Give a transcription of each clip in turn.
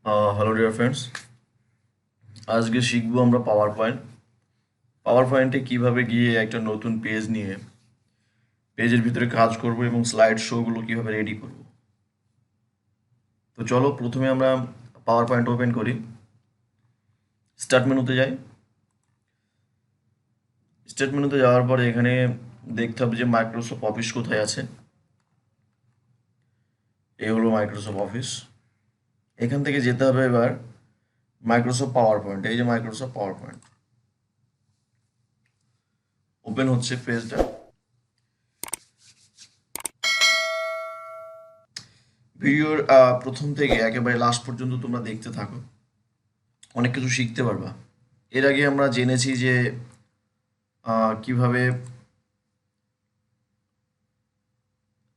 Hello dear friends, আজকে শিখবো আমরা পাওয়ার পয়েন্টে কিভাবে গিয়ে একটা নতুন পেজ নিয়ে পেজের ভিতরে কাজ করব এবং স্লাইড শোগুলো কিভাবে রেডি করব। তো চলো প্রথমে আমরা পাওয়ার পয়েন্ট ওপেন করি, স্টার্ট মেনুতে যাই। স্টার্ট মেনুতে যাওয়ার পরে এখানে দেখতে হবে যে মাইক্রোসফট অফিস কোথায় আছে। এই হলো মাইক্রোসফট অফিস। এখান থেকে যেতে হবে এবার মাইক্রোসফট পাওয়ার পয়েন্ট। এই যে মাইক্রোসফট পাওয়ার পয়েন্ট ওপেন হচ্ছে পেজটা। ভিডিওর প্রথম থেকে একেবারে লাস্ট পর্যন্ত তোমরা দেখতে থাকো, অনেক কিছু শিখতে পারবা। এর আগে আমরা জেনেছি যে কিভাবে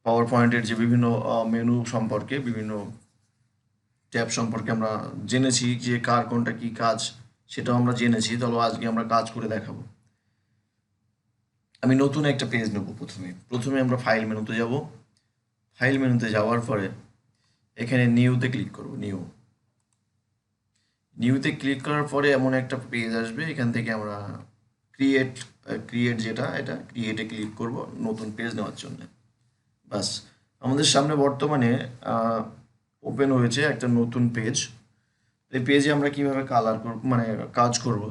পাওয়ার পয়েন্টের যে বিভিন্ন মেনু সম্পর্কে, বিভিন্ন ট্যাব সম্পর্কে আমরা জেনেছি, যে কার কোনটা কি কাজ সেটাও আমরা জেনেছি। তাহলে আজকে আমরা কাজ করে দেখাবো। আমি নতুন একটা পেজ নেব। প্রথমে আমরা ফাইল মেনুতে যাব। ফাইল মেনুতে যাওয়ার পরে এখানে নিউতে ক্লিক করব। নিউতে ক্লিক করার পরে এমন একটা পেজ আসবে। এখান থেকে আমরা ক্রিয়েট ক্রিয়েট যেটা, এটা ক্রিয়েটে ক্লিক করব নতুন পেজ নেওয়ার জন্য। বাস, আমাদের সামনে বর্তমানে ওপেন হয়েছে একটা নতুন পেজ। এই পেজে আমরা কিভাবে কালার করব, মানে কাজ করব।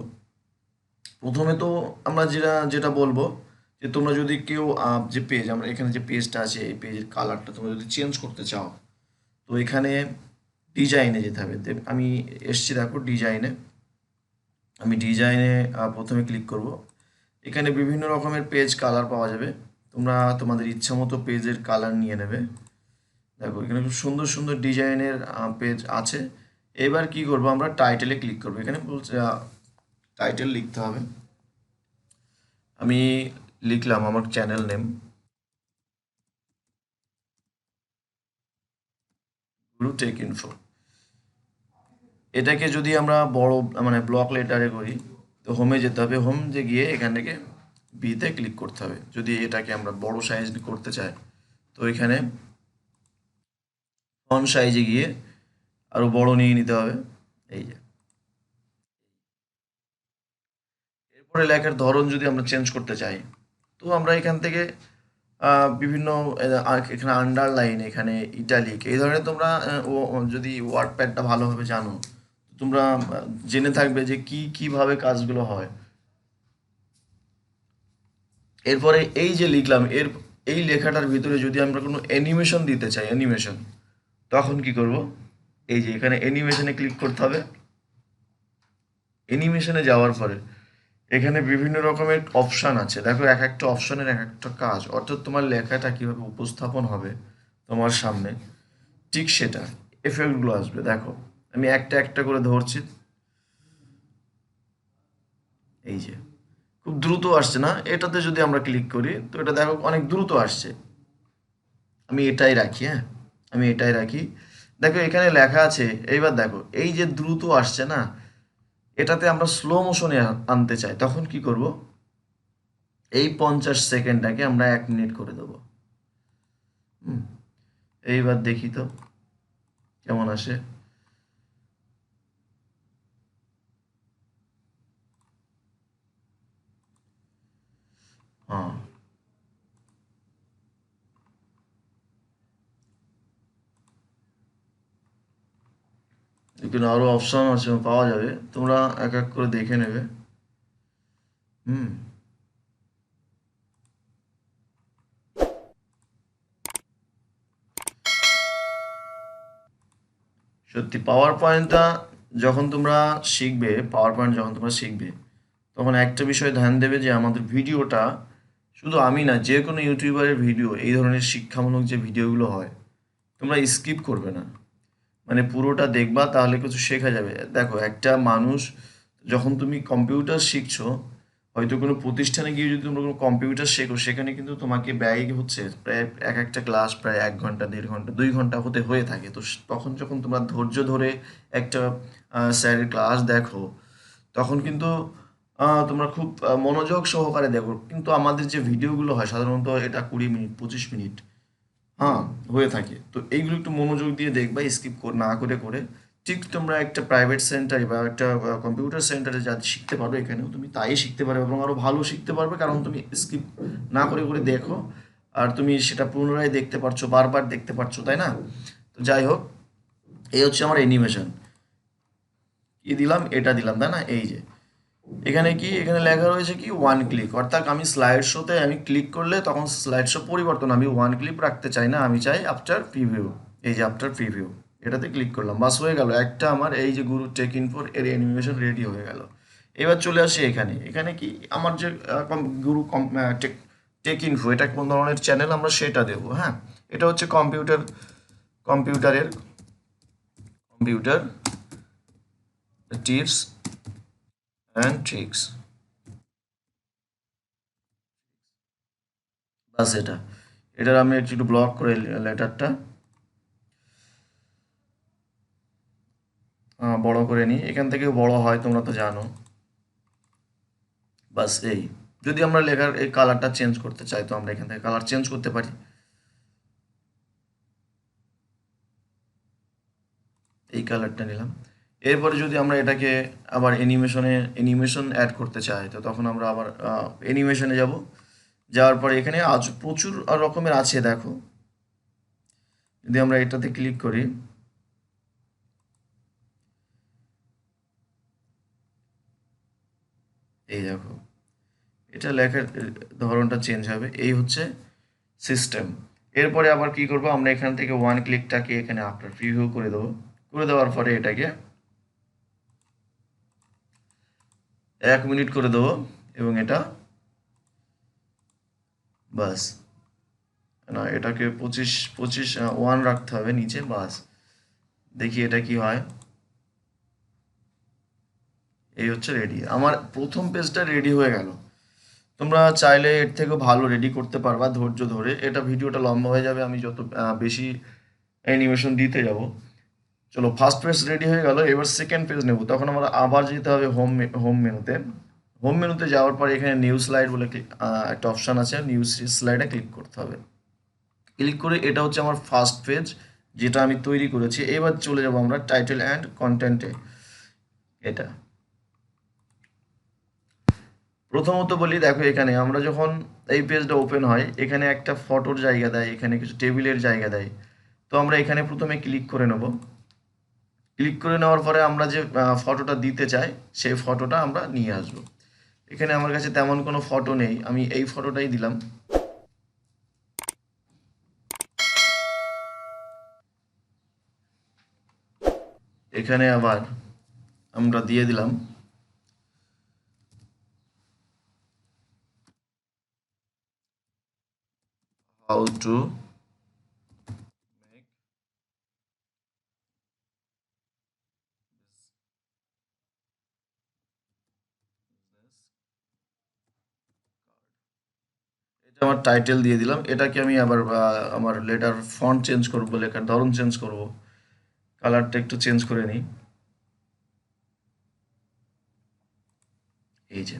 প্রথমে তো আমরা যেটা যেটা বলবো, যে তোমরা যদি কেউ যে পেজ, আমরা এখানে যে পেজটা আছে এই পেজের কালারটা তোমরা যদি চেঞ্জ করতে চাও, তো এখানে ডিজাইনে যেতে হবে। আমি এসছি, দেখো ডিজাইনে। আমি ডিজাইনে প্রথমে ক্লিক করব। এখানে বিভিন্ন রকমের পেজ কালার পাওয়া যাবে। তোমরা তোমাদের ইচ্ছা মতো পেজের কালার নিয়ে নেবে। দেখো এখানে খুব সুন্দর সুন্দর ডিজাইনের পেজ আছে। এবার কি করব, আমরা টাইটেলে ক্লিক করব। এখানে বলছে টাইটেল লিখতে হবে। আমি লিখলাম আমার চ্যানেল নেম, গুরু টেক ইনফো। এটাকে যদি আমরা বড়, মানে ব্লক লেটারে করি, তো হোমে যেতে হবে। হোম যে গিয়ে এখান থেকে বিতে ক্লিক করতে হবে। যদি এটাকে আমরা বড় সাইজ করতে চাই, তো এখানে ফন্ট সাইজে গিয়ে আরো বড় নিয়ে নিতে হবে। এই যে, এরপরে লেখার ধরন যদি আমরা চেঞ্জ করতে চাই, তো আমরা এখান থেকে বিভিন্ন এখানে আন্ডারলাইন, এখানে ইটালিক, এই ধরনের তোমরা যদি ওয়ার্ড প্যাডটা ভালোভাবে জানো, তোমরা জেনে থাকবে যে কিভাবে কাজগুলো হয়। এরপরে এই যে লিখলাম, এই লেখাটার ভিতরে যদি আমরা কোনো অ্যানিমেশন দিতে চাই, অ্যানিমেশন, তখন কি করব, এই যে এখানে অ্যানিমেশনে ক্লিক করতে হবে। অ্যানিমেশনে যাওয়ার পরে এখানে বিভিন্ন রকমের অপশান আছে। দেখো এক একটা অপশনের এক একটা কাজ, অর্থাৎ তোমার লেখাটা কিভাবে উপস্থাপন হবে তোমার সামনে, ঠিক সেটা এফেক্টগুলো আসবে। দেখো আমি একটা একটা করে ধরছি। এই যে খুব দ্রুত আসছে না? এটাতে যদি আমরা ক্লিক করি, তো এটা দেখো অনেক দ্রুত আসছে। আমি এটাই রাখি, হ্যাঁ, আমি এটাই রাখি। দেখো এখানে লেখা আছে। এইবার দেখো এই যে দ্রুত আসছে না, এটাতে আমরা স্লো মোশনে আনতে চাই, তখন কি করব, এই 50 সেকেন্ডটাকে আমরা 1 মিনিট করে দেবো। হুম, এইবার দেখি তো কেমন আসে। হ্যাঁ, এখানে আরো অপশন আছে, পাওয়া যাবে, তোমরা এক এক করে দেখে নেবে। হুম, সত্যি পাওয়ার পয়েন্টটা যখন তোমরা শিখবে, তখন একটা বিষয় ধ্যান দেবে, যে আমাদের ভিডিওটা, শুধু আমি না, যে কোনো ইউটিউবারের ভিডিও, এই ধরনের শিক্ষামূলক যে ভিডিওগুলো হয়, তোমরা স্কিপ করবে না, মানে পুরোটা দেখবা, তাহলে কিছু শেখা যাবে। দেখো একটা মানুষ, যখন তুমি কম্পিউটার শিখছো, হয়তো কোনো প্রতিষ্ঠানে গিয়ে যদি তোমরা কোনো কম্পিউটার শেখো, সেখানে কিন্তু তোমাকে ব্যয় হচ্ছে প্রায়, এক একটা ক্লাস প্রায় 1 ঘন্টা, 1.5 ঘন্টা, 2 ঘন্টা হয়ে থাকে। তো তখন যখন তোমরা ধৈর্য ধরে একটা স্যারের ক্লাস দেখো, তখন কিন্তু তোমরা খুব মনোযোগ সহকারে দেখো। কিন্তু আমাদের যে ভিডিওগুলো হয় সাধারণত, এটা 20 মিনিট, 25 মিনিট, হ্যাঁ, হয়ে থাকে। তো এইগুলো একটু মনোযোগ দিয়ে দেখবা, স্কিপ না করে করে ঠিক তোমরা একটা প্রাইভেট সেন্টারে বা একটা কম্পিউটার সেন্টারে যা শিখতে পারবে এখানেও তুমি তাই শিখতে পারবে এবং আরো ভালো শিখতে পারবে, কারণ তুমি স্কিপ না করে করে দেখো আর তুমি সেটা পুনরায় দেখতে পারছো, বারবার দেখতে পারছো, তাই না? তো যাই হোক, এই হচ্ছে আমার অ্যানিমেশন। কি দিলাম? এটা দিলাম, তাই না? এই যে এখানে কি, এখানে লেখা রয়েছে কি ওয়ান ক্লিক, অর্থাৎ আমি স্লাইড শোতে আমি ক্লিক করলে তখন স্লাইড শো পরিবর্তন, আমি ওয়ান ক্লিক রাখতে চাই না, আমি চাই আফটার প্রিভিউ। এই যে আফটার প্রিভিউ, এটাতে ক্লিক করলাম, বাস হয়ে গেল একটা আমার এই যে গুরু টেক ইনফোর এর অ্যানিমেশন রেডি হয়ে গেল। এবার চলে আসি এখানে, এখানে কি আমার যে গুরু টেক টেক ইনফো এটা কোন ধরনের চ্যানেল আমরা সেটা দেবো। হ্যাঁ, এটা হচ্ছে কম্পিউটারের কম্পিউটার টিপস অ্যান্ড ট্রিক্স, বাস এটার আমি একটু ব্লক করে লেটারটা বড় করে নিই, এখান থেকে বড় হয় তোমরা তো জানো। বাস এই, যদি আমরা লেখার এই কালারটা চেঞ্জ করতে চাই তো আমরা এখান থেকে কালার চেঞ্জ করতে পারি, এই কালারটা নিলাম। এরপরে যদি আমরা এটাকে আবার অ্যানিমেশন অ্যাড করতে চাই তো তখন আমরা আবার অ্যানিমেশনে যাব, যাওয়ার পরে এখানে আজ প্রচুর রকমের আছে দেখো। যদি আমরা এটাতে ক্লিক করি, এই দেখো এটা লেখার ধরনটা চেঞ্জ হবে, এই হচ্ছে সিস্টেম। এরপরে আবার কি করব, আমরা এখান থেকে ওয়ান ক্লিকটাকে এখানে আফটার প্রিভিউ করে দেবো, করে দেওয়ার পরে এটাকে 1 মিনিট করে দেবো এবং এটা বাস, না এটাকে 25 ওয়ান রাখতে হবে নিচে, বাস। দেখি এটা কি হয়। এই হচ্ছে রেডি, আমার প্রথম পেজটা রেডি হয়ে গেল। তোমরা চাইলে এর থেকেও ভালো রেডি করতে পারবা ধৈর্য ধরে, এটা ভিডিওটা লম্বা হয়ে যাবে আমি যত বেশি অ্যানিমেশন দিতে যাব। চলো, ফার্স্ট পেজ রেডি হয়ে গেল, এবার সেকেন্ড পেজ নেব, তখন আমরা আবার যেতে হবে হোম মেনুতে। হোম মেনুতে যাওয়ার পর এখানে নিউ স্লাইড বলে একটা অপশান আছে, নিউ স্লাইডে ক্লিক করতে হবে। ক্লিক করে এটা হচ্ছে আমার ফার্স্ট পেজ যেটা আমি তৈরি করেছি। এবার চলে যাব আমরা টাইটেল অ্যান্ড কন্টেন্টে। এটা প্রথমত বলি, দেখো এখানে আমরা যখন এই পেজটা ওপেন হয় এখানে একটা ফটোর জায়গা দেয়, এখানে কিছু টেবিলের জায়গা দেয়। তো আমরা এখানে প্রথমে ক্লিক করে নেব, ক্লিক করে নেওয়ার পরে আমরা যে ফটোটা দিতে চাই সেই ফটোটা আমরা নিয়ে আসব। এখানে আমার কাছে তেমন কোনো ফটো নেই, আমি এই ফটোটাই দিলাম। এখানে আবার আমরা দিয়ে দিলাম হাউ টু মেক, এটা আমার টাইটেল দিয়ে দিলাম। এটাকে আমি আবার আমার লেটার ফন্ট চেঞ্জ করব, লেখার ধরন চেঞ্জ করব, কালারটা একটু চেঞ্জ করে নিই। এই যে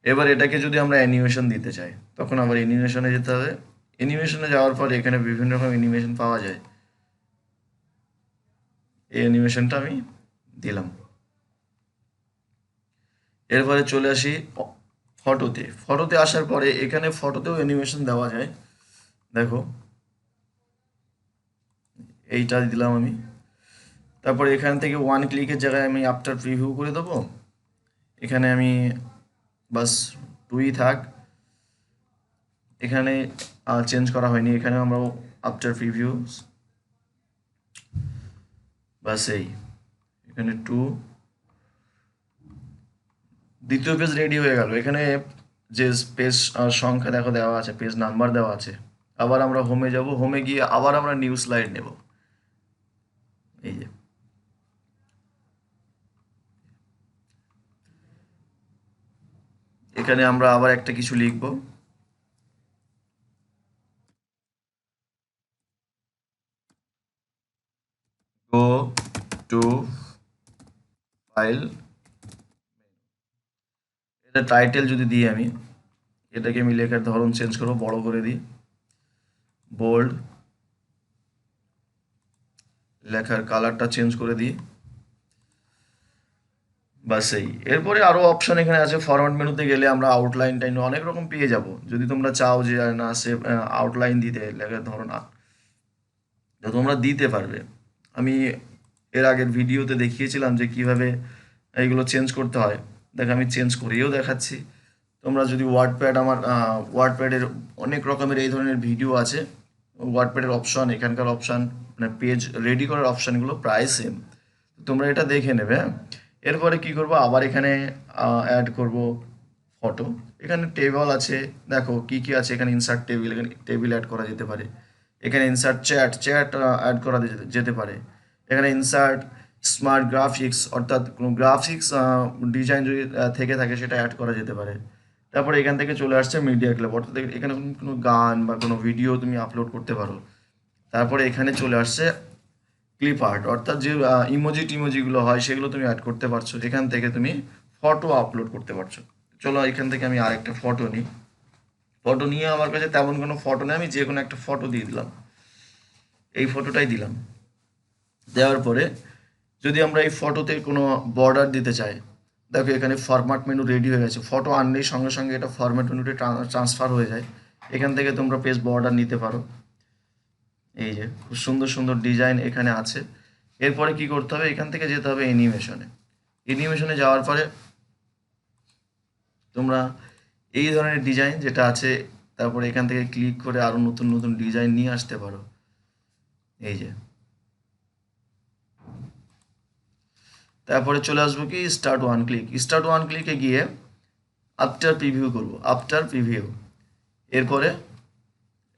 এবার এটাকে যদি আমরা অ্যানিমেশন দিতে চাই তখন আবার অ্যানিমেশনে যেতে হবে। অ্যানিমেশনে যাওয়ার পর এখানে বিভিন্ন রকম অ্যানিমেশন পাওয়া যায়, এই অ্যানিমেশনটা আমি দিলাম। এরপরে চলে আসি ফটোতে। ফটোতে আসার পরে এখানে ফটোতেও অ্যানিমেশন দেওয়া যায়, দেখো এইটা দিলাম আমি। তারপরে এখান থেকে ওয়ান ক্লিকের জায়গায় আমি আফটার প্রিভিউ করে দেবো, এখানে আমি বাস টুই থাক, এখানে চেঞ্জ করা হয়নি, এখানে আমরা আফটার প্রিভিউ বাস এই, এখানে টু, দ্বিতীয় পেজ রেডি হয়ে গেল। এখানে যে পেজ সংখ্যা দেখো দেওয়া আছে, পেজ নাম্বার দেওয়া আছে। আবার আমরা হোমে যাব, হোমে গিয়ে আবার আমরা নিউ স্লাইড নেব। এই যে এখানে আমরা আবার একটা কিছু লিখব, গো টু ফাইল, এটা টাইটেল যদি দিই আমি, এটাকে আমি লেখার ধরন চেঞ্জ করবো, বড় করে দিই, বোল্ড, লেখার কালারটা চেঞ্জ করে দিই, বাস এই এরপরে আরো অপশন এখানে আছে। ফরম্যাট মেনুতে গেলে আমরা আউটলাইন টাইন অনেক রকম পেয়ে যাব। যদি তোমরা চাও যে না সে আউটলাইন দিতে লাগে, ধরো না, তো তোমরা দিতে পারবে। আমি এর আগের ভিডিওতে দেখিয়েছিলাম যে কিভাবে এইগুলো চেঞ্জ করতে হয়। দেখ আমি চেঞ্জ করেও দেখাচ্ছি। তোমরা যদি ওয়ার্ডপ্যাড, আমার ওয়ার্ডপ্যাডের অনেক রকমের এই ধরনের ভিডিও আছে। ওয়ার্ডপ্যাডের অপশন, এখানকার অপশন, মানে পেজ রেডি করার অপশানগুলো প্রায় সেম। তোমরা এটা দেখে নেবে, হ্যাঁ। এরপরে কি করব, আবার এখানে অ্যাড করব ফটো। এখানে টেবল আছে, দেখো কি কি আছে এখানে। ইনসার্ট টেবিল, এখানে টেবিল অ্যাড করা যেতে পারে। এখানে ইনসার্ট চ্যাট, চ্যাট অ্যাড করা যেতে পারে। এখানে ইনসার্ট স্মার্ট গ্রাফিক্স, অর্থাৎ কোনো গ্রাফিক্স ডিজাইন যদি থেকে থাকে সেটা অ্যাড করা যেতে পারে। তারপরে এখান থেকে চলে আসছে মিডিয়া ক্লিপ, অর্থাৎ এখানে কোনো গান বা কোনো ভিডিও তুমি আপলোড করতে পারো। তারপরে এখানে চলে আসছে ক্লিপ আর্ট, অর্থাৎ যে ইমোজি টিমোজিগুলো হয় সেগুলো তুমি অ্যাড করতে পারছো। এখান থেকে তুমি ফটো আপলোড করতে পারছো। চলো এখান থেকে আমি আরেকটা ফটো নিই। ফটো নিয়ে আমার কাছে তেমন কোনো ফটো নেই, আমি যে কোনো একটা ফটো দিয়ে দিলাম। এই ফটোটাই দিলাম। দেওয়ার পরে যদি আমরা এই ফটোতে কোনো বর্ডার দিতে চাই, দেখো এখানে ফরম্যাট মেনু রেডি হয়ে গেছে। ফটো আনলেই সঙ্গে সঙ্গে এটা ফরম্যাট মেনুতে ট্রান্সফার হয়ে যায়। এখান থেকে তোমরা পেজ বর্ডার নিতে পারো। এই যে খুব সুন্দর সুন্দর ডিজাইন এখানে আছে। এরপরে কি করতে হবে, এখান থেকে যেতে হবে অ্যানিমেশনে। অ্যানিমেশনে যাওয়ার পরে তোমরা এই ধরনের ডিজাইন যেটা আছে, তারপরে এখান থেকে ক্লিক করে আরো নতুন নতুন ডিজাইন নিয়ে আসতে পারো। এই যে তারপরে চলে আসবো কি start one click. Start one ক্লিকে গিয়ে আফটার প্রিভিউ করব, আফটার প্রিভিউ। এরপরে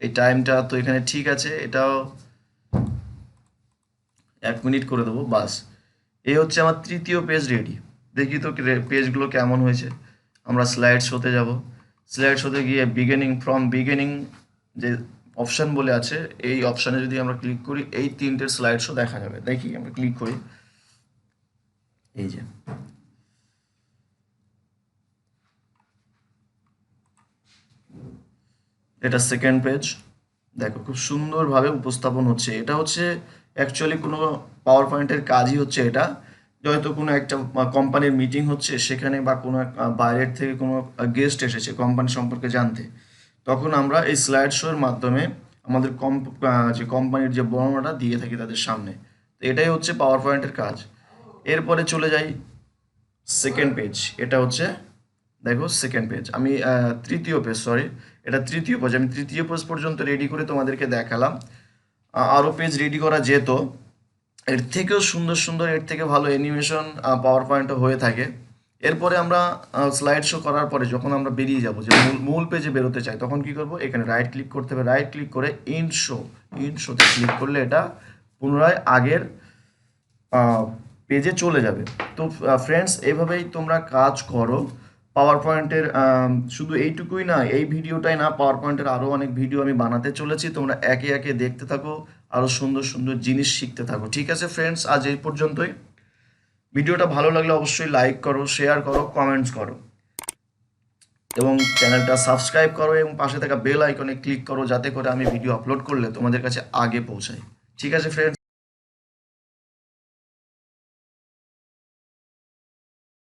এই টাইমটা তো এখানে ঠিক আছে, এটাও 1 মিনিট করে দেবো, বাস। এই হচ্ছে আমার তৃতীয় পেজ রেডি। দেখি তো পেজগুলো কেমন হয়েছে। আমরা স্লাইড শোতে যাব। স্লাইড শোতে গিয়ে বিগিনিং, ফ্রম বিগিনিং যে অপশান বলে আছে, এই অপশানে যদি আমরা ক্লিক করি এই 3টে স্লাইড শো দেখা যাবে। দেখি আমরা ক্লিক করি, এই যে এটা সেকেন্ড পেজ। দেখো খুব সুন্দরভাবে উপস্থাপন হচ্ছে। এটা হচ্ছে অ্যাকচুয়ালি কোনো পাওয়ার পয়েন্টের কাজই হচ্ছে এটা। হয়তো কোনো একটা কোম্পানির মিটিং হচ্ছে সেখানে, বা কোনো বাইরের থেকে কোনো গেস্ট এসেছে কোম্পানি সম্পর্কে জানতে, তখন আমরা এই স্লাইড শো এর মাধ্যমে আমাদের যে কোম্পানির যে বর্ণনাটা দিয়ে থাকি তাদের সামনে। তো এটাই হচ্ছে পাওয়ার পয়েন্টের কাজ। এরপরে চলে যাই সেকেন্ড পেজ। এটা হচ্ছে, দেখো সেকেন্ড পেজ, আমি তৃতীয় পেজ, সরি, এটা তৃতীয় পেজ। আমি তৃতীয় পেজ পর্যন্ত রেডি করে তোমাদেরকে দেখালাম। আরও পেজ রেডি করা যেত, এর থেকেও সুন্দর সুন্দর, এর থেকে ভালো অ্যানিমেশন পাওয়ার পয়েন্টে হয়ে থাকে। এরপরে আমরা স্লাইড শো করার পরে যখন আমরা বেরিয়ে যাব, যে মূল পেজে বেরোতে চাই, তখন কি করব, এখানে রাইট ক্লিক করতে হবে। রাইট ক্লিক করে ইন শো, ইন শোতে ক্লিক করলে এটা পুনরায় আগের পেজে চলে যাবে। তো ফ্রেন্ডস, এইভাবেই তোমরা কাজ করো পাওয়ার পয়েন্টের। শুধু এইটুকুই না, এই ভিডিওটাই না, পাওয়ার পয়েন্টের আরও অনেক ভিডিও আমি বানাতে চলেছি। তোমরা একে একে দেখতে থাকো, আরও সুন্দর সুন্দর জিনিস শিখতে থাকো। ঠিক আছে ফ্রেন্ডস, আজ এই পর্যন্তই। ভিডিওটা ভালো লাগলে অবশ্যই লাইক করো, শেয়ার করো, কমেন্টস করো, এবং চ্যানেলটা সাবস্ক্রাইব করো, এবং পাশে থাকা বেল আইকনে ক্লিক করো, যাতে করে আমি ভিডিও আপলোড করলে তোমাদের কাছে আগে পৌঁছায়। ঠিক আছে ফ্রেন্ডস।